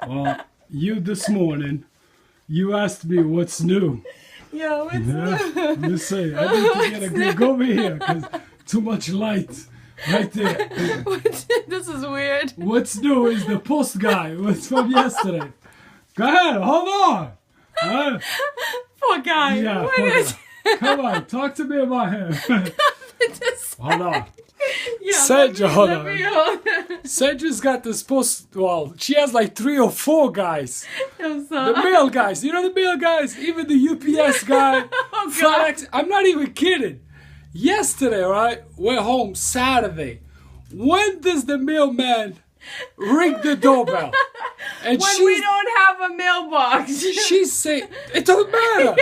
Well, you this morning, you asked me what's new. Yeah, what's Let me see. I need to get a good go over here because too much light right there. This is weird. What's new is the post guy. What's from yesterday? Go ahead. Hold on. Poor guy. Yeah. What is Come on. Talk to me about him. this? Hold on. Yeah, Sandra, hold let on. me hold. Sandra's got this post. Well, she has like 3 or 4 guys. I'm The sorry. mail guys. You know the mail guys? Even the UPS guy. Oh, God. FedEx. I'm not even kidding. Yesterday, right? We're home Saturday. When does the mailman ring the doorbell? And When we don't have a mailbox. she's saying, it doesn't matter.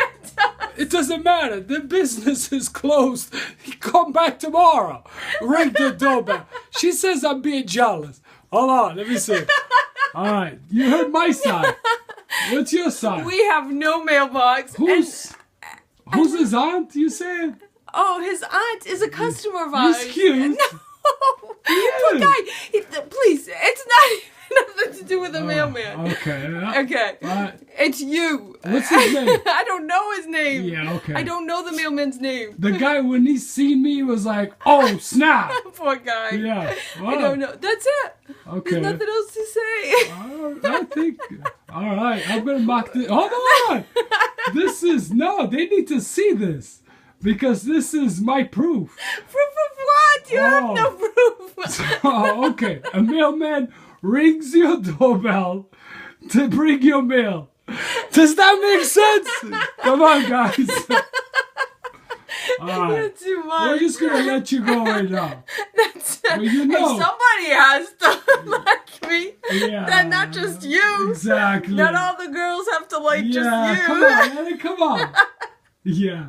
It doesn't matter. The business is closed. Come back tomorrow. Ring the doorbell. She says I'm being jealous. Hold on, let me see. All right, you heard my side. What's your side? We have no mailbox. Who's his aunt? You saying? Oh, his aunt is a customer of ours. He's cute. No. Poor guy. Please, it's not even nothing to do with the mailman. Okay. Okay. It's you. What's his name? I don't know his name. Yeah, okay. I don't know the mailman's name. The guy, when he seen me, was like, "Oh snap!" Poor guy. Yeah. I don't know. That's it. Okay. There's nothing else to say. I think. All right, I'm gonna mock this. Hold on. They need to see this because this is my proof. Proof of what? You have no proof. Oh, okay. A mailman rings your doorbell to bring your mail. Does that make sense? Come on, guys. All right. You're too much. We're just gonna let you go right now. That's Well, you know. If somebody has to like me, Yeah. then not just you. Exactly. Not all the girls have to like Yeah. just you. Come on, Ellie. Come on. Yeah.